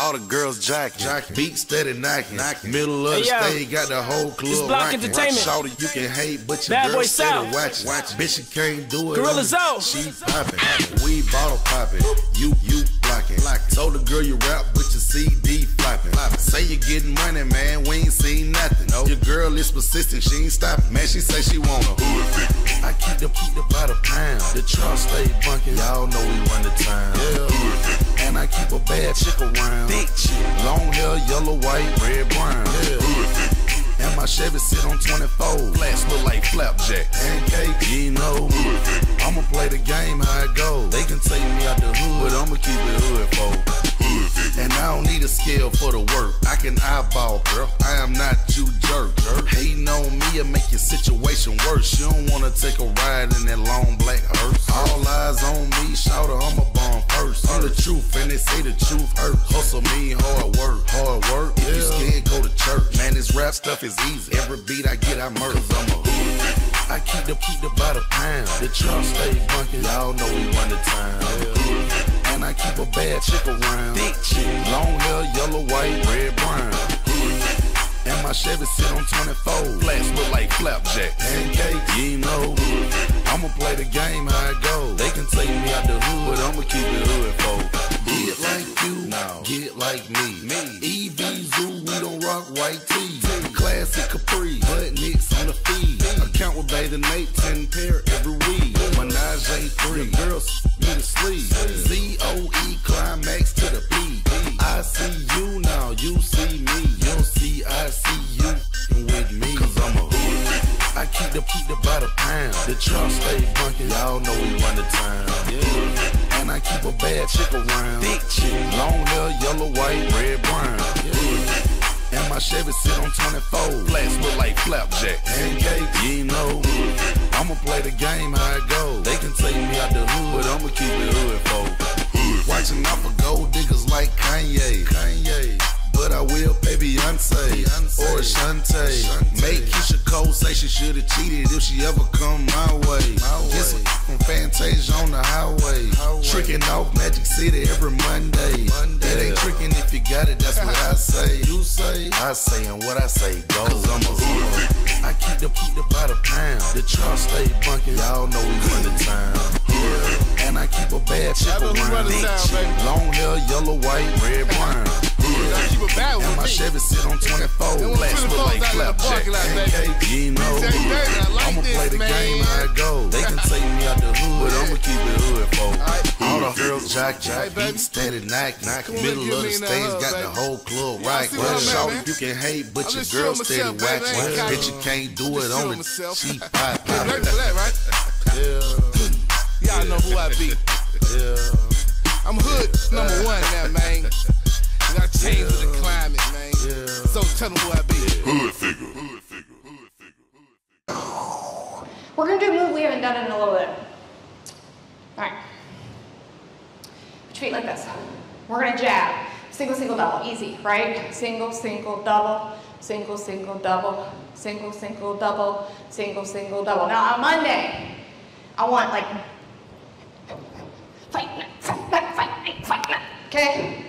All the girls jacking, beat steady knocking. Middle of the stage, got the whole club rocking. Shawty, you can hate, but your girl steady watching. Bitch, you can't do it. Gorillas out. She popping, we bottle popping. You blocking. Told the girl you rap, but your CD flopping. Say you getting money, man, we ain't seen nothing. Your girl is persistent, she ain't stopping. Man, she say she want a hood figure. I keep the by the pound. The truck stay bunking, y'all know we run the town. Yeah. And I keep a bad chick around. Big chick, long hair, yellow, white, red, brown. Yeah. And my Chevy sit on 24. Flats look like flapjack. Pancake, you know. I'ma play the game how it goes. They can take me out the hood, but I'ma keep it hood for. And I don't need a scale for the work. I can eyeball, girl. I am not you jerk. Hating on me will make your situation worse. You don't wanna take a ride in that long black hearse. All eyes on me, shout her, I'm a bomb first. I'm the truth, and they say the truth hurt. Hustle mean hard work. Hard work. If you scared, go to church. Man, this rap stuff is easy. Every beat I get, I murder. Cause I'm a hood. I keep the by the pound. The truck stay bunking. Y'all know we run the town. And I keep a bad chick around. Big chick, long hair, yellow, white, red, brown. And my Chevy sit on 24. Flats look like flapjack. Pancake, you know. I'ma play the game how it goes. They can take me out the hood, but I'ma keep it hood for. Get like you, get like me. EV Zoo, we don't rock white tees. Classic Capri, butt nicks on the feed. Account with bathing Nate, 10 pair every week. Menage A3, girls need a sleeve. ZOE, climax to the P. I see you now, you see me. You don't see, I see you with me. Cause I'm a hood. I keep the by the pound. The truck stay bunking, y'all know we run the town. Yeah. And I keep a bad chick around. Big chick, long hair, yellow, white, red, brown. Yeah. And my Chevy sit on 24. Flats look like flapjack. Pancake, you know. I'ma play the game how it goes. They can take me out the hood, but I'ma keep it hood for. Watching out for gold diggers like Kanye. But I will pay Beyonce or Shantae. Make Keisha Cole say she should've cheated if she ever come my way. This from Fantasia on the highway. Tricking off Magic City every Monday. It ain't tricking if you got it, that's what I say. You say, I say, and what I say goes. Cause I'm a hood. I keep the by the pound. The truck stay bunking, y'all know we run the town. Yeah. And I keep a bad chick around. Long hair, yellow, white, red, brown. And my Chevy sit on 24. Flats look like flapjack. You know, I'ma play the game how it goes. They can take me out the hood, but I'ma keep it hood for. All the girls jock, beat steady knock. Middle of the stage, got the whole club right. Shawty, you can hate, but your girl steady watching. Bitch, you can't do it on the cheap pop. Ready for that, right? Yeah. Y'all know who I be. Yeah. I'm hood #1 now, man. You gotta change with the climate, man. So tell them who I be. Hood figure. We're gonna do a move we haven't done in a little bit. Alright. Put your feet like this. We're gonna jab. Single, single, double. Easy, right? Single, single, double. Single, single, double. Single, single, double. Single, single, double. Now on Monday, I want like fight. Okay?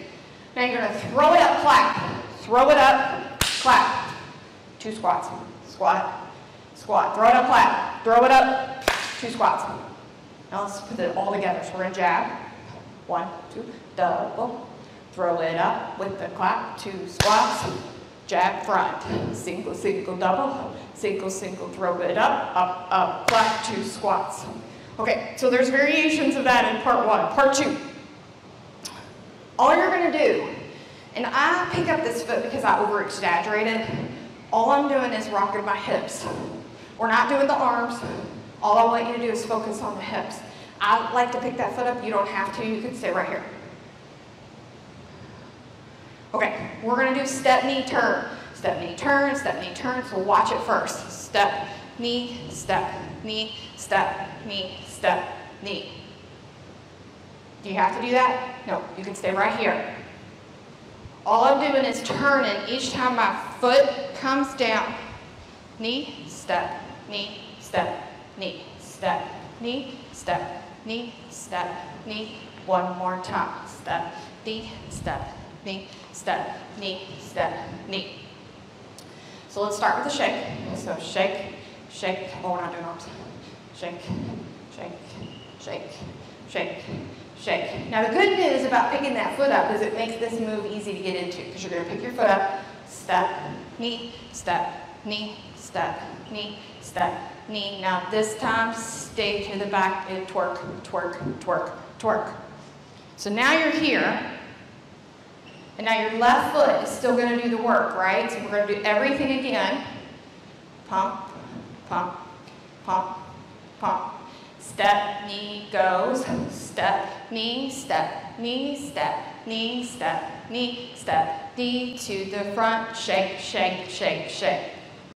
Now you're gonna throw it up, clap. Throw it up, clap. 2 squats. Squat, squat. Throw it up, clap. Throw it up, 2 squats. Now let's put it all together. So we're gonna jab. 1, 2, double. Throw it up with the clap. 2 squats. Jab front. Single, single, double. Single, single. Throw it up, clap. 2 squats. Okay, so there's variations of that in part 1. Part 2. All you're going to do, and I pick up this foot because I over-exaggerated, all I'm doing is rocking my hips. We're not doing the arms. All I want you to do is focus on the hips. I like to pick that foot up. You don't have to. You can stay right here. Okay, we're going to do step, knee, turn. Step, knee, turn, step, knee, turn. So watch it first. Step, knee, step, knee, step, knee, step, knee. Do you have to do that? No, you can stay right here. All I'm doing is turning each time my foot comes down. Knee, step, knee, step, knee, step, knee, step, knee, step, knee. One more time. Step, knee, step, knee, step, knee, step, knee. So let's start with the shake. So shake, shake. Oh, we're not doing arms. Shake, shake, shake, shake, shake. Now the good news about picking that foot up is it makes this move easy to get into because you're going to pick your foot up, step, knee, step, knee, step, knee, step, knee. Now this time stay to the back and twerk, twerk, twerk, twerk. So now you're here. And now your left foot is still going to do the work, right? So we're going to do everything again. Pump, pump, pump, pump. Step, knee goes. Step, knee, step, knee, step, knee, step, knee, step, knee to the front. Shake, shake, shake, shake.